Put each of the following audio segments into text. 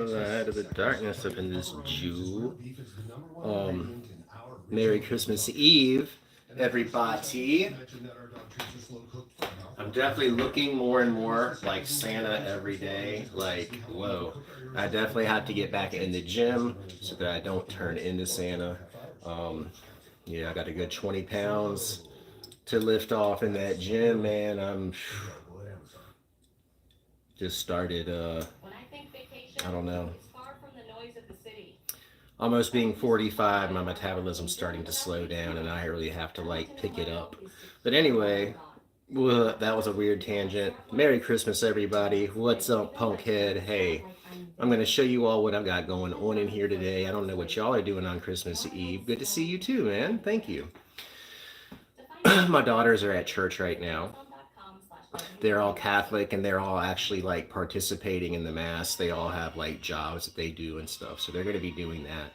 Out of the darkness up in this Jew. Um, Merry Christmas Eve, everybody. I'm definitely looking more and more like Santa every day. Like, whoa. I definitely have to get back in the gym so that I don't turn into Santa. Um, yeah, I got a good 20 pounds to lift off in that gym, man. I'm just started, I don't know, almost being 45, my metabolism's starting to slow down and I really have to like pick it up. But anyway, well, that was a weird tangent. Merry Christmas, everybody. What's up, punkhead? Hey, I'm going to show you all what I've got going on in here today. I don't know what y'all are doing on Christmas Eve. Good to see you too, man. Thank you. My daughters are at church right now. They're all Catholic and they're all actually like participating in the mass. They all have like jobs that they do and stuff. So they're going to be doing that.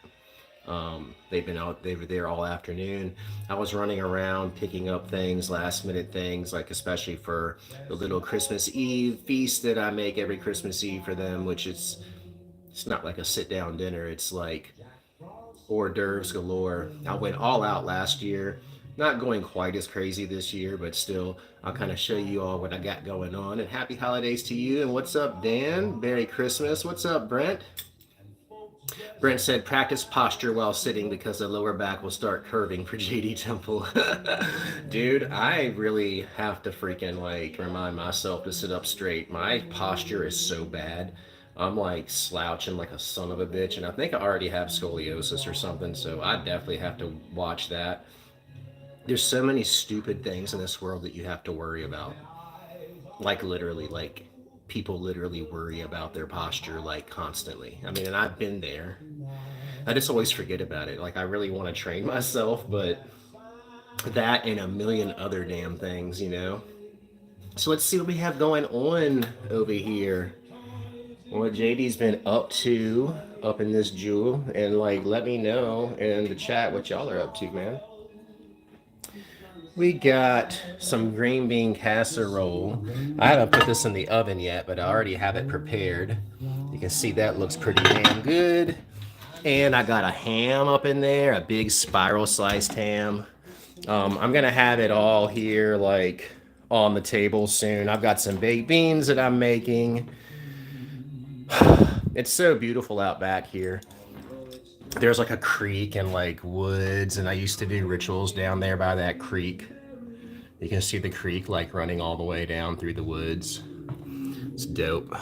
They've been out, they were there all afternoon. I was running around picking up things, last minute things, like especially for the little Christmas Eve feast that I make every Christmas Eve for them, which it's not like a sit down dinner. It's like hors d'oeuvres galore. I went all out last year. Not going quite as crazy this year, but still, I'll kind of show you all what I got going on. And happy holidays to you. And what's up, Dan? Merry Christmas. What's up, Brent? Brent said, practice posture while sitting because the lower back will start curving for JD Temple. Dude, I really have to freaking like remind myself to sit up straight. My posture is so bad. I'm like slouching like a son of a bitch, and I think I already have scoliosis or something, so I definitely have to watch that. There's so many stupid things in this world that you have to worry about. Like literally, like people literally worry about their posture like constantly. I mean, and I've been there. I just always forget about it. Like I really want to train myself, but that and a million other damn things, you know. So let's see what we have going on over here. What JD's been up to up in this jewel, and like let me know in the chat what y'all are up to, man. We got some green bean casserole. I haven't put this in the oven yet, but I already have it prepared. You can see that looks pretty damn good. And I got a ham up in there, a big spiral sliced ham. I'm gonna have it all here like on the table soon. I've got some baked beans that I'm making. It's so beautiful out back here. There's like a creek and like woods, and I used to do rituals down there by that creek. You can see the creek like running all the way down through the woods. It's dope.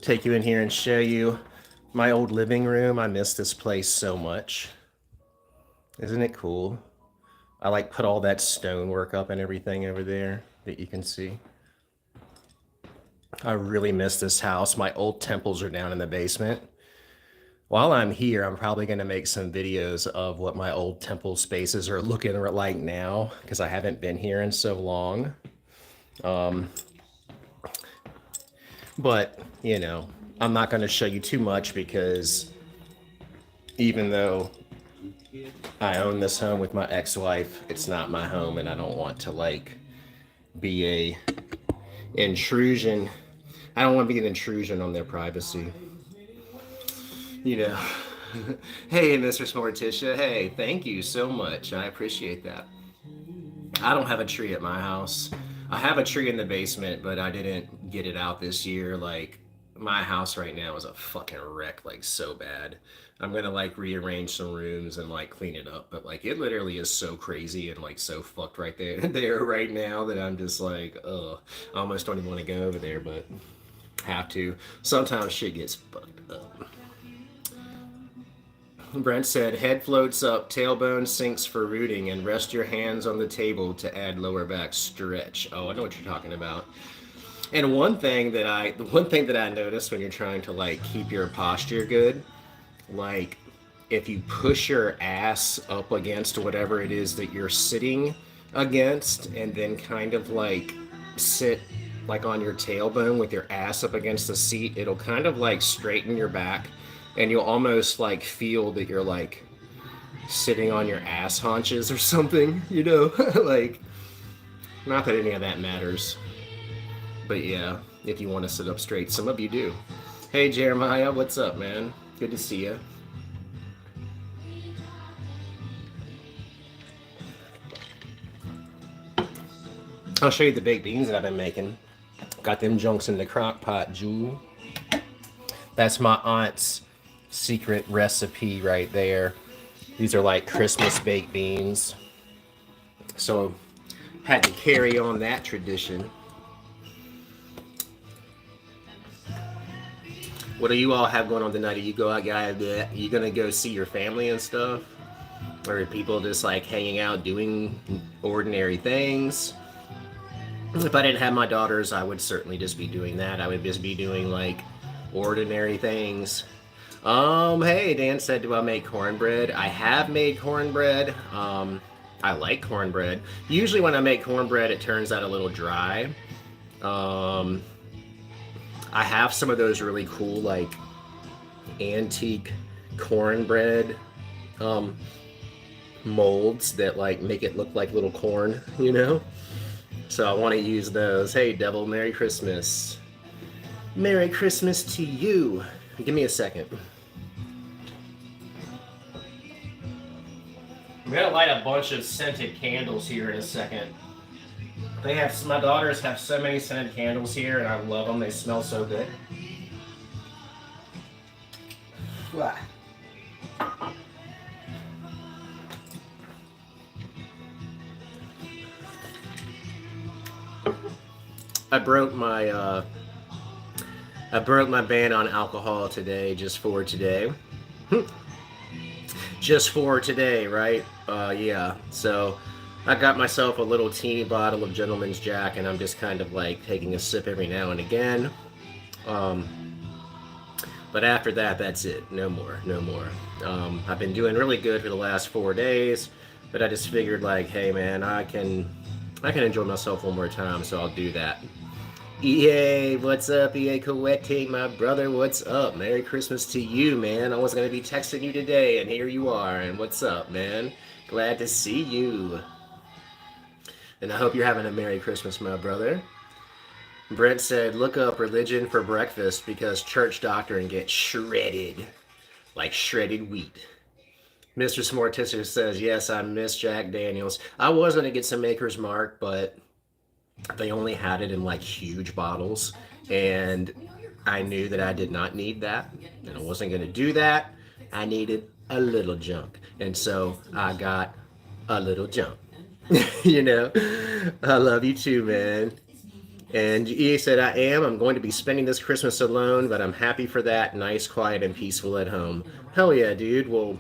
Take you in here and show you my old living room. I miss this place so much. Isn't it cool? I like put all that stonework up and everything over there that you can see. I really miss this house. My old temples are down in the basement. While I'm here, I'm probably going to make some videos of what my old temple spaces are looking like now, because I haven't been here in so long. But, you know, I'm not going to show you too much because even though I own this home with my ex-wife, it's not my home, and I don't want to like be a intrusion. I don't want to be an intrusion on their privacy. You know. Hey, Mr. Morticia. Hey, thank you so much. I appreciate that. I don't have a tree at my house. I have a tree in the basement, but I didn't get it out this year. Like, my house right now is a fucking wreck, like, so bad. I'm gonna, like, rearrange some rooms and, like, clean it up. But, like, it literally is so crazy and, like, so fucked right there right now that I'm just like, ugh. I almost don't even want to go over there, but have to. Sometimes shit gets fucked up. Brent said, head floats up, tailbone sinks for rooting, and rest your hands on the table to add lower back stretch. Oh, I know what you're talking about. And the one thing that I noticed when you're trying to like keep your posture good, like if you push your ass up against whatever it is that you're sitting against, and then kind of like sit like on your tailbone with your ass up against the seat, it'll kind of like straighten your back. And you'll almost like feel that you're like sitting on your ass haunches or something, you know? Like, not that any of that matters. But yeah, if you want to sit up straight. Some of you do. Hey Jeremiah, what's up, man? Good to see you. I'll show you the baked beans that I've been making. Got them junks in the crock pot, Jewel. That's my aunt's secret recipe right there. These are like Christmas baked beans. So had to carry on that tradition. What do you all have going on tonight? Are you go out, guys? You gonna go see your family and stuff, or are people just like hanging out doing ordinary things? If I didn't have my daughters, I would certainly just be doing that. I would just be doing like ordinary things. Hey, Dan said, do I make cornbread? I have made cornbread. I like cornbread. Usually when I make cornbread, it turns out a little dry. I have some of those really cool, like, antique cornbread molds that, like, make it look like little corn, you know? So I want to use those. Hey, Devil, Merry Christmas. Merry Christmas to you. Give me a second. I'm gonna light a bunch of scented candles here in a second. My daughters have so many scented candles here, and I love them. They smell so good. I broke my ban on alcohol today, just for today. Just for today, right? Yeah. So I got myself a little teeny bottle of Gentleman's Jack, and I'm just kind of like taking a sip every now and again. But after that, that's it. No more. I've been doing really good for the last 4 days, but I just figured like, hey man, I can enjoy myself one more time, so I'll do that. EA, what's up? EA Coete, my brother, what's up? Merry Christmas to you, man. I was going to be texting you today, and here you are. And what's up, man? Glad to see you. And I hope you're having a Merry Christmas, my brother. Brent said, look up religion for breakfast because church doctrine gets shredded, like shredded wheat. Mr. Smortisser says, yes, I miss Jack Daniels. I was going to get some Maker's Mark, but they only had it in like huge bottles, and I knew that I did not need that, and I wasn't going to do that. I needed a little junk, and so I got a little junk. You know, I love you too, man. And EA said, I'm going to be spending this Christmas alone, but I'm happy for that. Nice, quiet, and peaceful at home. Hell yeah, dude. Well,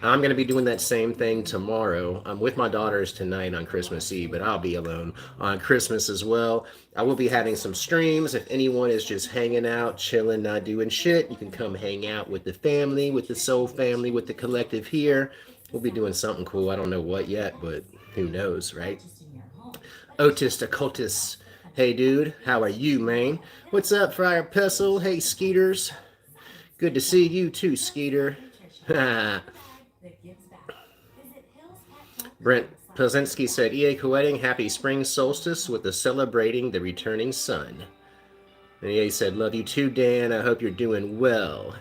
I'm going to be doing that same thing tomorrow. I'm with my daughters tonight on Christmas Eve, but I'll be alone on Christmas as well. I will be having some streams. If anyone is just hanging out, chilling, not doing shit, you can come hang out with the family, with the soul family, with the collective here. We'll be doing something cool. I don't know what yet, but who knows, right? Otis Occultus. Hey, dude. How are you, man? What's up, Friar Pestle? Hey, Skeeters. Good to see you too, Skeeter. Brent Plazinski said, EA Coetting, happy spring solstice with the celebrating the returning sun. And EA said, love you too, Dan. I hope you're doing well.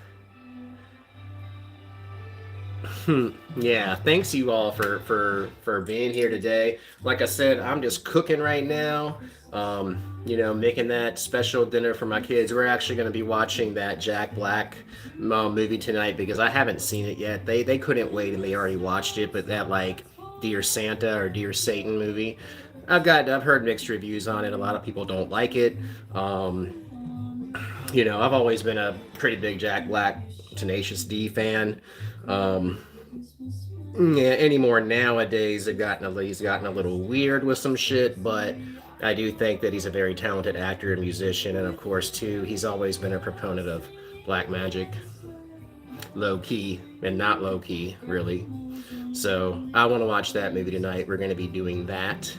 Yeah, thanks you all for being here today. Like I said, I'm just cooking right now. Making that special dinner for my kids. We're actually going to be watching that Jack Black movie tonight because I haven't seen it yet. They couldn't wait and they already watched it, but that like Dear Santa or Dear Satan movie, I've heard mixed reviews on it. A lot of people don't like it. I've always been a pretty big Jack Black Tenacious D fan. Anymore nowadays he's gotten a little weird with some shit, but I do think that he's a very talented actor and musician, and of course too, he's always been a proponent of black magic, low key and not low key, really. So I want to watch that movie tonight. We're going to be doing that.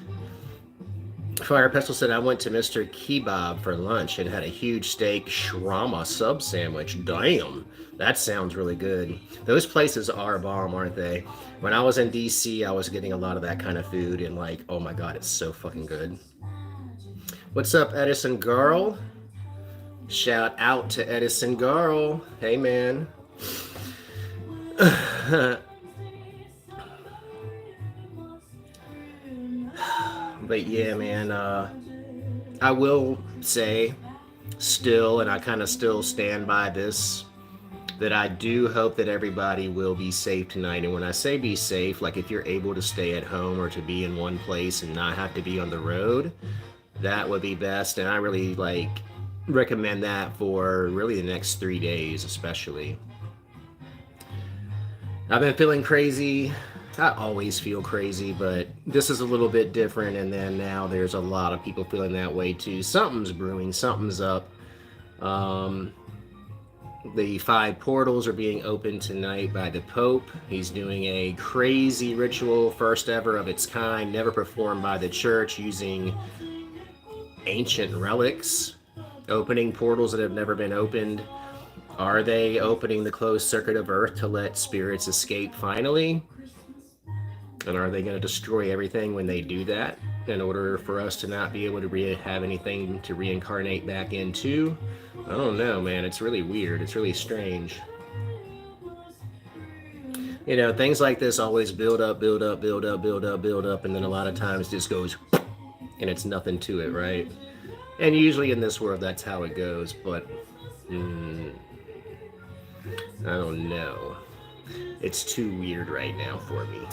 Fire Pestle said, I went to Mr. Kebab for lunch and had a huge steak shawarma sub sandwich. Damn, that sounds really good. Those places are bomb, aren't they? When I was in DC, I was getting a lot of that kind of food, and oh my god, it's so fucking good. What's up, Edison Girl? Shout out to Edison Garl. Hey, man. But yeah, man, I will say still, and I kind of still stand by this, that I do hope that everybody will be safe tonight. And when I say be safe, like if you're able to stay at home or to be in one place and not have to be on the road, that would be best. And I really recommend that for really the next 3 days, especially. I've been feeling crazy. I always feel crazy, but this is a little bit different. And then now there's a lot of people feeling that way too. Something's brewing, something's up. Um, the 5 portals are being opened tonight by the Pope. He's doing a crazy ritual, first ever of its kind, never performed by the church, using ancient relics, opening portals that have never been opened. Are they opening the closed circuit of Earth to let spirits escape finally? And are they going to destroy everything when they do that in order for us to not be able to have anything to reincarnate back into? I don't know, man. It's really weird. It's really strange. You know, things like this always build up, build up, build up, build up, build up, and then a lot of times just goes and it's nothing to it, right? And usually in this world, that's how it goes, but I don't know. It's too weird right now for me.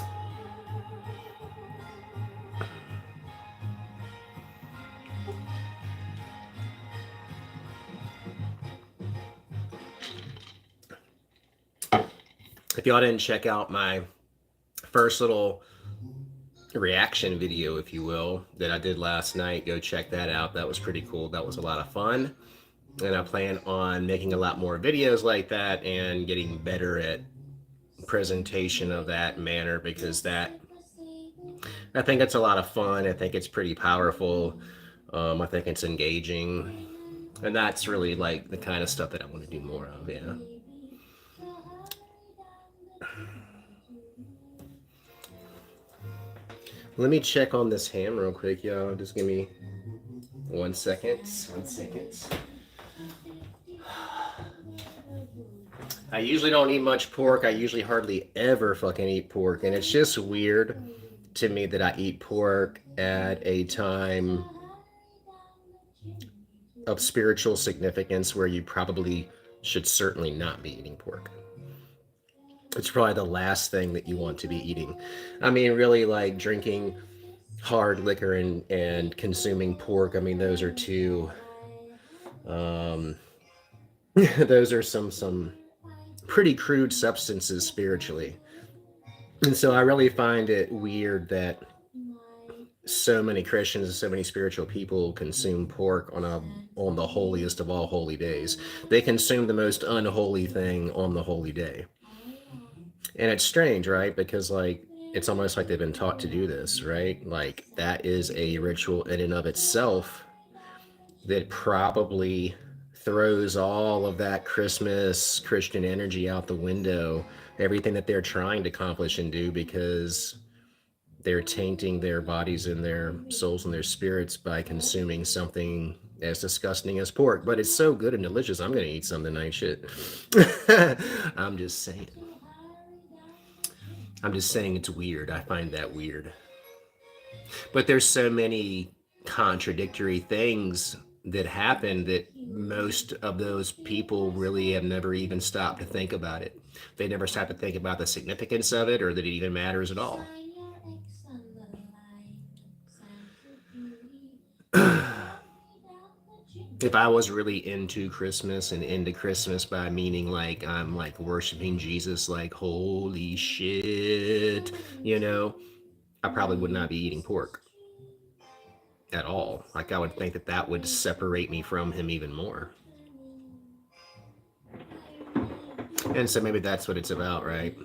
If y'all didn't check out my first little reaction video, if you will, that I did last night, go check that out. That was pretty cool. That was a lot of fun. And I plan on making a lot more videos like that and getting better at presentation of that manner, because that, I think it's a lot of fun. I think it's pretty powerful. I think it's engaging. And that's really like the kind of stuff that I want to do more of, yeah. Let me check on this ham real quick, y'all. Just give me 1 second. 1 second. I usually don't eat much pork. I usually hardly ever fucking eat pork. And it's just weird to me that I eat pork at a time of spiritual significance where you probably should certainly not be eating pork. It's probably the last thing that you want to be eating. I mean, really, like drinking hard liquor and consuming pork. I mean, those are two. Um, those are some pretty crude substances spiritually, and so I really find it weird that so many Christians and so many spiritual people consume pork on the holiest of all holy days. They consume the most unholy thing on the holy day. And it's strange, right? Because like it's almost like they've been taught to do this, right? Like that is a ritual in and of itself that probably throws all of that Christmas Christian energy out the window, everything that they're trying to accomplish and do, because they're tainting their bodies and their souls and their spirits by consuming something as disgusting as pork. But it's so good and delicious. I'm going to eat some tonight. Shit. I'm just saying. I'm just saying it's weird. I find that weird. But there's so many contradictory things that happen that most of those people really have never even stopped to think about it. They never stop to think about the significance of it or that it even matters at all. If I was really into Christmas and into Christmas by meaning like I'm like worshiping Jesus, like holy shit, you know, I probably would not be eating pork at all. Like I would think that that would separate me from him even more. And so maybe that's what it's about, right?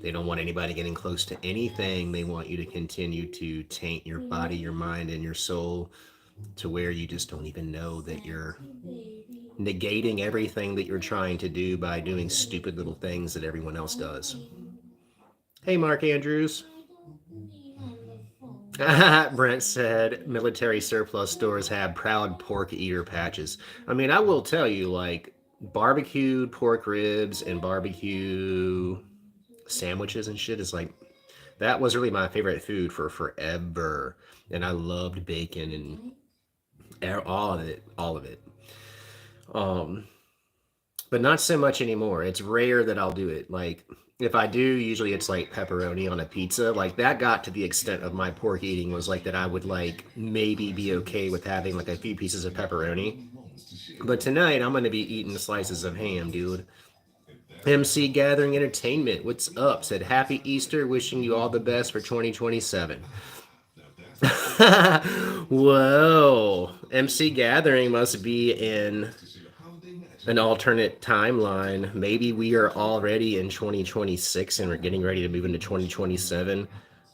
They don't want anybody getting close to anything. They want you to continue to taint your body, your mind, and your soul to where you just don't even know that you're negating everything that you're trying to do by doing stupid little things that everyone else does. Hey, Mark Andrews. Brent said military surplus stores have proud pork eater patches. I mean, I will tell you, like, barbecued pork ribs and barbecue sandwiches and shit is like, that was really my favorite food for forever. And I loved bacon and all of it, all of it. Um, but not so much anymore. It's rare that I'll do it. Like, if I do, usually it's like pepperoni on a pizza. Like, that got to the extent of my pork eating was like that I would like maybe be okay with having like a few pieces of pepperoni. But tonight I'm gonna be eating slices of ham, dude. MC Gathering Entertainment, what's up? Said happy Easter, wishing you all the best for 2027. Whoa. MC Gathering must be in an alternate timeline. Maybe we are already in 2026 and we're getting ready to move into 2027,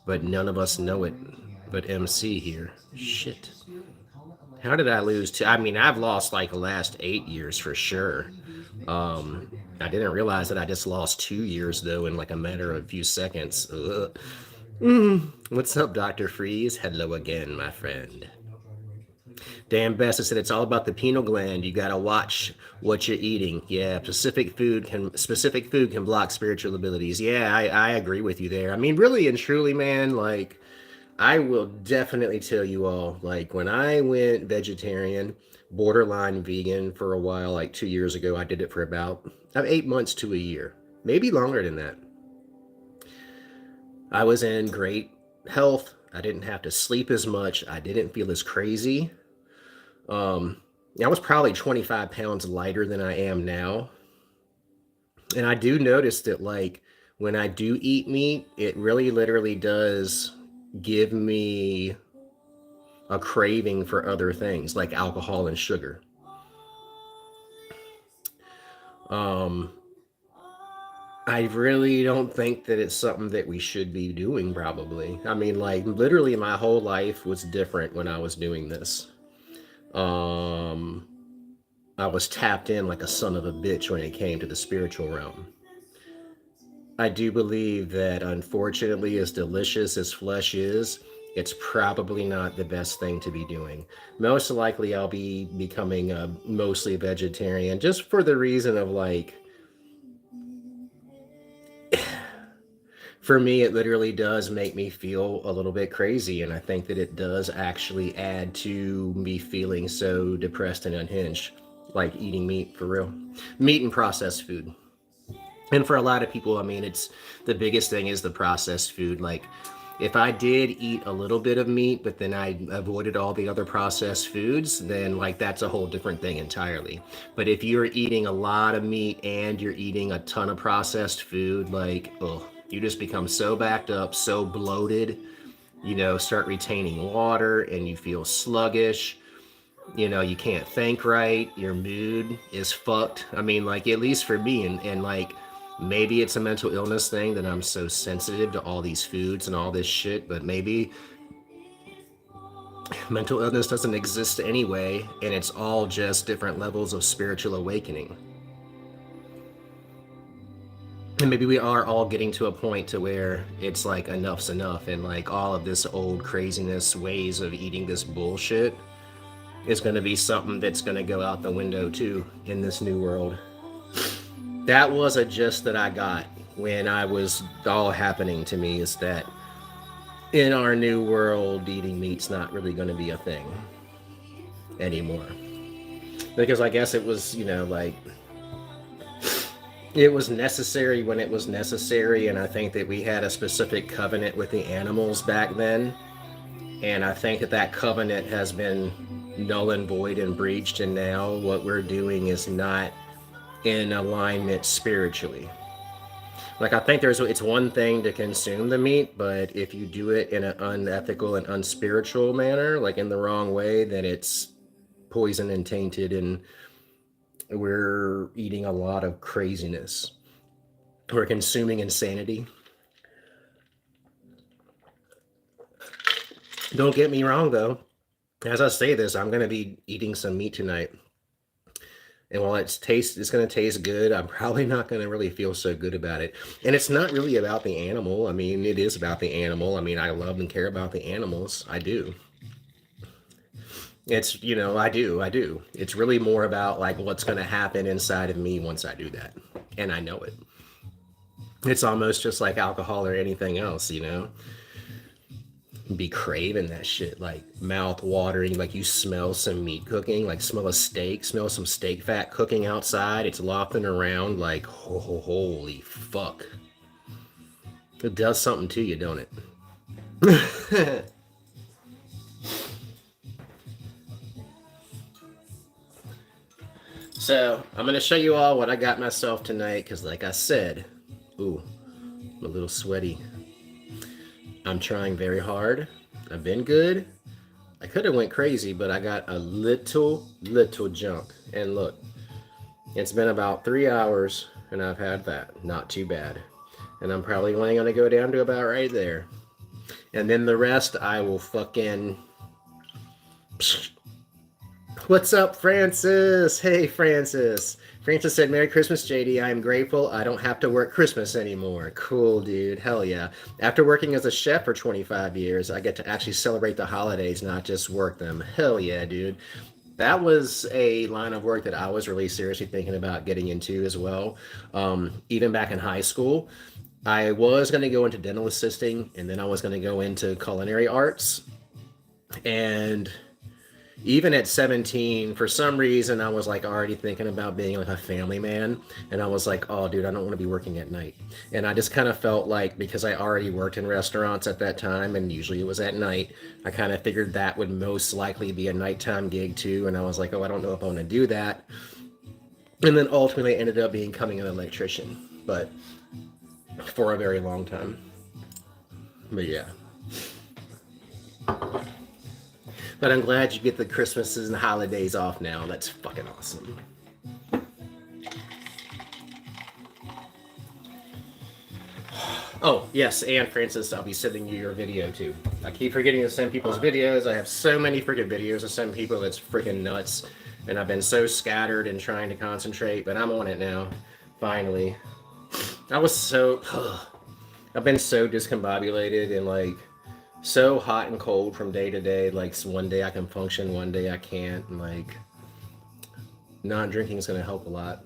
but none of us know it. But MC here. Shit. How did I lose to? I mean, I've lost like the last 8 years for sure. I didn't realize that I just lost 2 years though in like a matter of a few seconds. Ugh. What's up, Dr. Freeze? Hello again, my friend. Dan Bessa said it's all about the pineal gland. You gotta watch what you're eating. Yeah, specific food can block spiritual abilities. Yeah, I agree with you there. I mean, really and truly, man, like I will definitely tell you all, like when I went vegetarian, borderline vegan for a while, like 2 years ago, I did it for about 8 months to a year, maybe longer than that. I was in great health. I didn't have to sleep as much. I didn't feel as crazy. I was probably 25 pounds lighter than I am now. And I do notice that, like, when I do eat meat, it really literally does give me a craving for other things like alcohol and sugar. Um, I really don't think that it's something that we should be doing, probably. I mean, like, literally, my whole life was different when I was doing this. Um, I was tapped in like a son of a bitch when it came to the spiritual realm. I do believe that, unfortunately, as delicious as flesh is, it's probably not the best thing to be doing. Most likely, I'll be becoming a mostly vegetarian just for the reason of like, for me, it literally does make me feel a little bit crazy. And I think that it does actually add to me feeling so depressed and unhinged, like eating meat for real. Meat and processed food. And for a lot of people, I mean, it's the biggest thing is the processed food. Like, if I did eat a little bit of meat, but then I avoided all the other processed foods, then like that's a whole different thing entirely. But if you're eating a lot of meat and you're eating a ton of processed food, like, oh, you just become so backed up, so bloated, start retaining water and you feel sluggish. You can't think right. Your mood is fucked. I mean, like, at least for me, and like, maybe it's a mental illness thing that I'm so sensitive to all these foods and all this shit, but maybe mental illness doesn't exist anyway, and it's all just different levels of spiritual awakening. And maybe we are all getting to a point to where it's like enough's enough, and like all of this old craziness ways of eating this bullshit is going to be something that's going to go out the window too in this new world. That was a gist that I got when I was all happening to me, is that in our new world, eating meat's not really going to be a thing anymore. Because I guess it was, like, it was necessary when it was necessary, and I think that we had a specific covenant with the animals back then, and I think that that covenant has been null and void and breached, and now what we're doing is not in alignment spiritually. Like, I think it's one thing to consume the meat, but if you do it in an unethical and unspiritual manner, like in the wrong way, then it's poison and tainted, and we're eating a lot of craziness. We're consuming insanity. Don't get me wrong, though. As I say this, I'm going to be eating some meat tonight. And while it's going to taste good, I'm probably not going to really feel so good about it. And it's not really about the animal. I mean, it is about the animal. I mean, I love and care about the animals. I do. It's, I do. It's really more about like what's going to happen inside of me once I do that. And I know it. It's almost just like alcohol or anything else. Be craving that shit, like mouth watering, like you smell some meat cooking, like smell a steak, smell some steak fat cooking outside. It's lopping around like, holy fuck. It does something to you, don't it? So I'm gonna show you all what I got myself tonight, because like I said, ooh, I'm a little sweaty. I'm trying very hard. I've been good. I could have went crazy, but I got a little junk. And look, it's been about 3 hours and I've had that. Not too bad. And I'm probably only going to go down to about right there. And then the rest I will fucking... What's up, Francis? Hey, Francis. Francis said, Merry Christmas, JD. I am grateful I don't have to work Christmas anymore. Cool, dude. Hell yeah. After working as a chef for 25 years, I get to actually celebrate the holidays, not just work them. Hell yeah, dude. That was a line of work that I was really seriously thinking about getting into as well. Even back in high school, I was going to go into dental assisting, and then I was going to go into culinary arts. And even at 17, for some reason, I was like already thinking about being like a family man. And I was like, oh, dude, I don't want to be working at night. And I just kind of felt like, because I already worked in restaurants at that time, and usually it was at night, I kind of figured that would most likely be a nighttime gig too. And I was like, oh, I don't know if I want to do that. And then ultimately I ended up becoming an electrician, but for a very long time. But yeah. But I'm glad you get the Christmases and holidays off now. That's fucking awesome. Oh, yes, and Francis, I'll be sending you your video too. I keep forgetting to send people's videos. I have so many freaking videos to send people, it's freaking nuts. And I've been so scattered and trying to concentrate, but I'm on it now. Finally. I've been so discombobulated and like so hot and cold from day to day. Like one day I can function, one day I can't. And like not drinking is going to help a lot.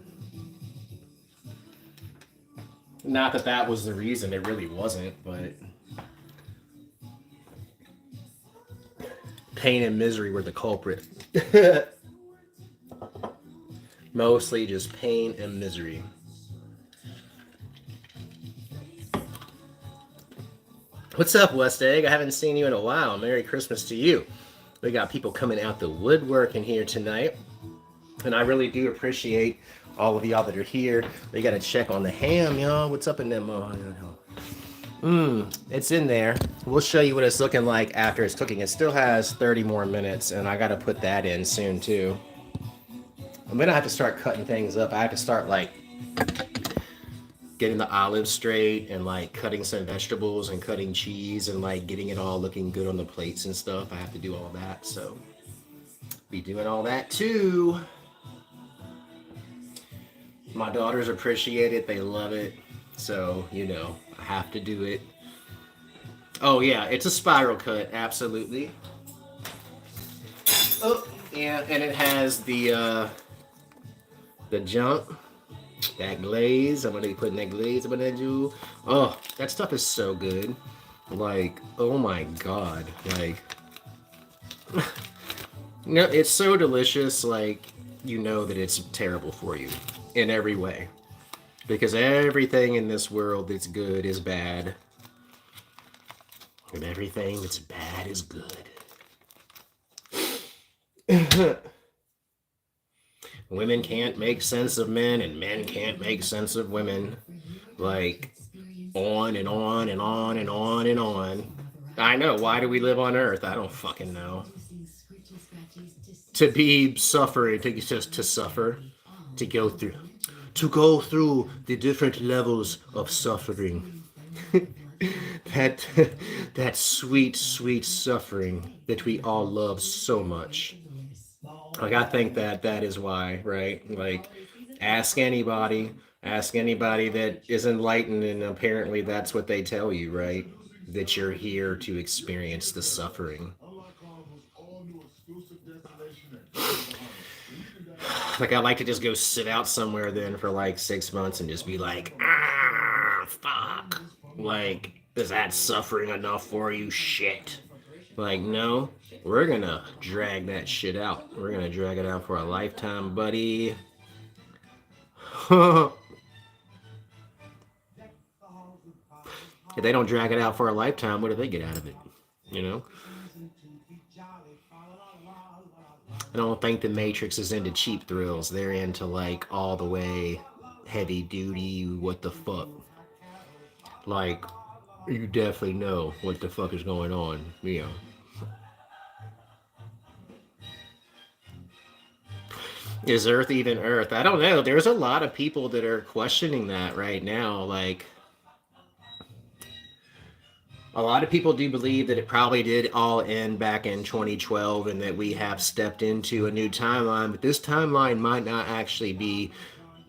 Not that that was the reason, it really wasn't, but pain and misery were the culprit. Mostly just pain and misery. What's up, West Egg? I haven't seen you in a while. Merry Christmas to you. We got people coming out the woodwork in here tonight. And I really do appreciate all of y'all that are here. We got to check on the ham, y'all. What's up in them? It's in there. We'll show you what it's looking like after it's cooking. It still has 30 more minutes, and I got to put that in soon, too. I'm going to have to start cutting things up. I have to start, like, getting the olives straight and like cutting some vegetables and cutting cheese and like getting it all looking good on the plates and stuff. I have to do all that, so be doing all that too. My daughters appreciate it, they love it, so I have to do it. Oh yeah, it's a spiral cut, absolutely. Oh yeah, and it has the junk. That glaze, I'm gonna be putting that glaze up in that jewel. Oh, that stuff is so good. Like, oh my god. Like, it's so delicious. Like, that it's terrible for you in every way. Because everything in this world that's good is bad. And everything that's bad is good. Women can't make sense of men, and men can't make sense of women. Like, on and on and on and on and on. I know, why do we live on Earth? I don't fucking know. To be suffering, to suffer, to go through the different levels of suffering. that sweet, sweet suffering that we all love so much. Like I think that that is why, right? Like ask anybody, ask anybody that is enlightened, and apparently that's what they tell you, right? That you're here to experience the suffering. Like I like to just go sit out somewhere then for like 6 months and just be like, ah, fuck. Like, is that suffering enough for you? Shit. Like, no, we're gonna drag that shit out. We're gonna drag it out for a lifetime, buddy. If they don't drag it out for a lifetime, what do they get out of it? You know? I don't think the Matrix is into cheap thrills. They're into like all the way heavy duty, what the fuck. Like, you definitely know what the fuck is going on. You know. Is Earth even Earth? I don't know. There's a lot of people that are questioning that right now. Like, a lot of people do believe that it probably did all end back in 2012 and that we have stepped into a new timeline, but this timeline might not actually be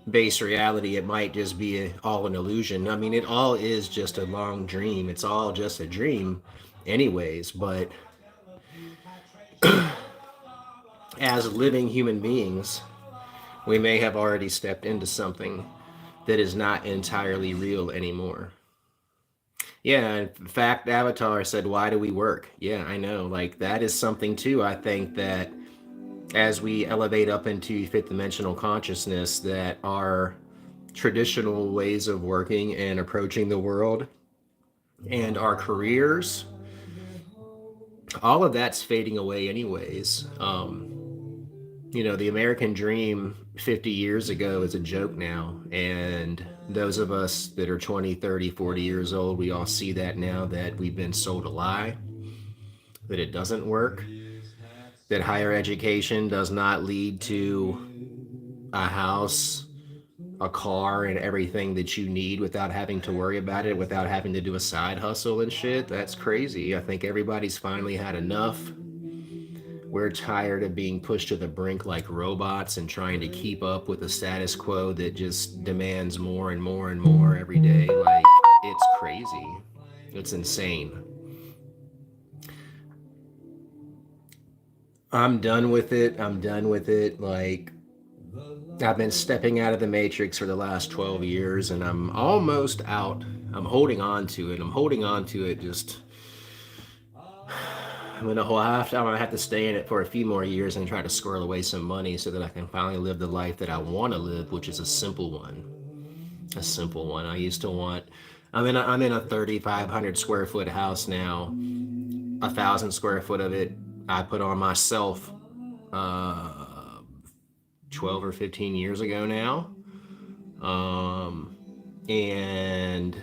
base reality. It might just be all an illusion. I mean, it all is just a long dream. It's all just a dream, anyways. But as living human beings, we may have already stepped into something that is not entirely real anymore. Yeah, in fact, Avatar said, "Why do we work?" Yeah, I know. Like, that is something too. I think that as we elevate up into fifth dimensional consciousness, that our traditional ways of working and approaching the world and our careers, all of that's fading away, anyways. The American dream 50 years ago is a joke now. And those of us that are 20, 30, 40 years old, we all see that now that we've been sold a lie, that it doesn't work, that higher education does not lead to a house, a car, and everything that you need without having to worry about it, without having to do a side hustle and shit. That's crazy. I think everybody's finally had enough. We're tired of being pushed to the brink like robots and trying to keep up with a status quo that just demands more and more and more every day. Like, it's crazy. It's insane. I'm done with it. I'm done with it. Like, I've been stepping out of the matrix for the last 12 years and I'm almost out. I'm holding on to it. I'm holding on to it. Just, I'm gonna have to stay in it for a few more years and try to squirrel away some money so that I can finally live the life that I want to live, which is a simple one. A simple one. I used to want. I'm in a 3,500 square foot house now. 1,000 square foot of it I put on myself 12 or 15 years ago now. And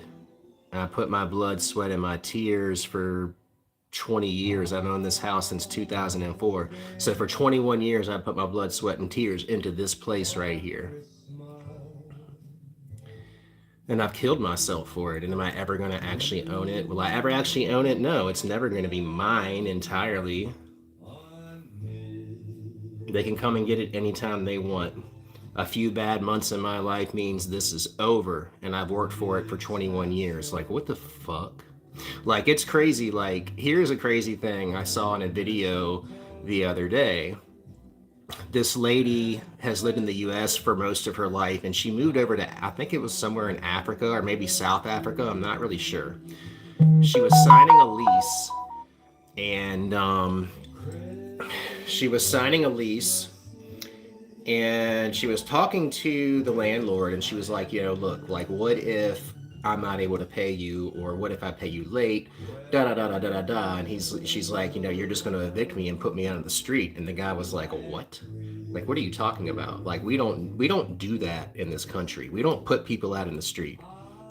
I put my blood, sweat, and my tears for 20 years. I've owned this house since 2004. So for 21 years, I put my blood, sweat, and tears into this place right here. And I've killed myself for it. And am I ever going to actually own it? Will I ever actually own it? No, it's never going to be mine entirely. They can come and get it anytime they want. A few bad months in my life means this is over, and I've worked for it for 21 years. Like, what the fuck? Like, it's crazy. Like, here's a crazy thing I saw in a video the other day. This lady has lived in the US for most of her life, and she moved over to, I think it was somewhere in Africa or maybe South Africa. I'm not really sure. She was signing a lease, and she was signing a lease and she was talking to the landlord and she was like, look, like, what if I'm not able to pay you, or what if I pay you late, da da da da da da da. And she's like, you're just going to evict me and put me out on the street. And the guy was like, what? Like, what are you talking about? Like, we don't do that in this country. We don't put people out in the street.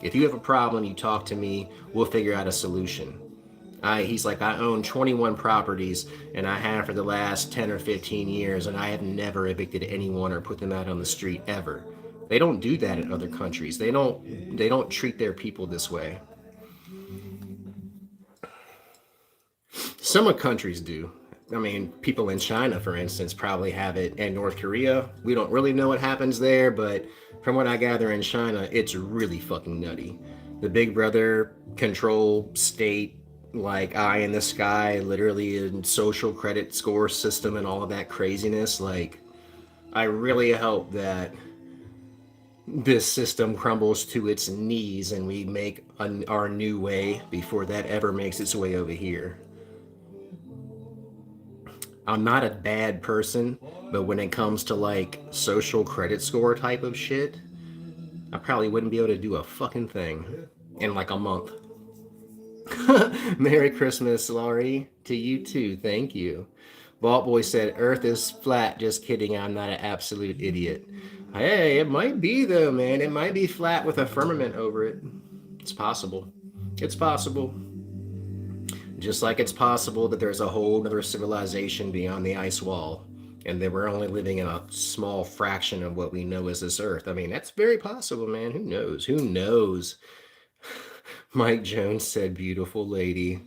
If you have a problem, you talk to me, we'll figure out a solution. He's like, I own 21 properties, and I have for the last 10 or 15 years, and I have never evicted anyone or put them out on the street ever. They don't do that in other countries. They don't treat their people this way. Some countries do. I mean, people in China, for instance, probably have it, and North Korea. We don't really know what happens there, but from what I gather in China, it's really fucking nutty. The Big Brother control state, like eye in the sky, literally in social credit score system and all of that craziness. Like, I really hope that this system crumbles to its knees and we make our new way before that ever makes its way over here. I'm not a bad person, but when it comes to like social credit score type of shit, I probably wouldn't be able to do a fucking thing in like a month. Merry Christmas, Laurie. To you too. Thank you. Vault Boy said, Earth is flat. Just kidding. I'm not an absolute idiot. Hey, it might be though, man. It might be flat with a firmament over it. It's possible. It's possible. Just like it's possible that there's a whole other civilization beyond the ice wall, and that we're only living in a small fraction of what we know as this Earth. I mean, that's very possible, man. Who knows? Who knows? Mike Jones said, beautiful lady.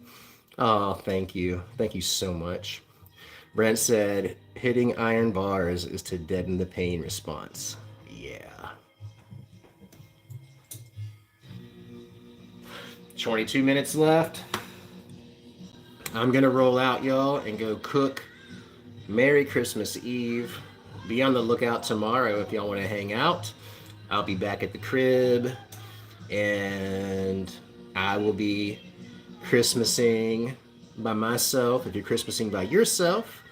Oh, thank you. Thank you so much. Brent said, hitting iron bars is to deaden the pain response. Yeah. 22 minutes left. I'm going to roll out, y'all, and go cook. Merry Christmas Eve. Be on the lookout tomorrow if y'all want to hang out. I'll be back at the crib, and I will be Christmasing by myself. If you're Christmasing by yourself,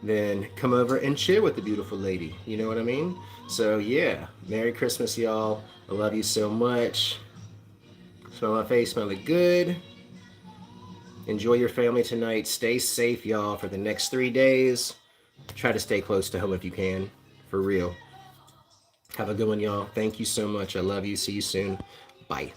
then come over and chill with the beautiful lady. You know what I mean? So yeah, Merry Christmas, y'all. I love you so much. Smell my face, smell it good. Enjoy your family tonight. Stay safe, y'all, for the next 3 days. Try to stay close to home if you can. For real. Have a good one, y'all. Thank you so much. I love you. See you soon. Bye.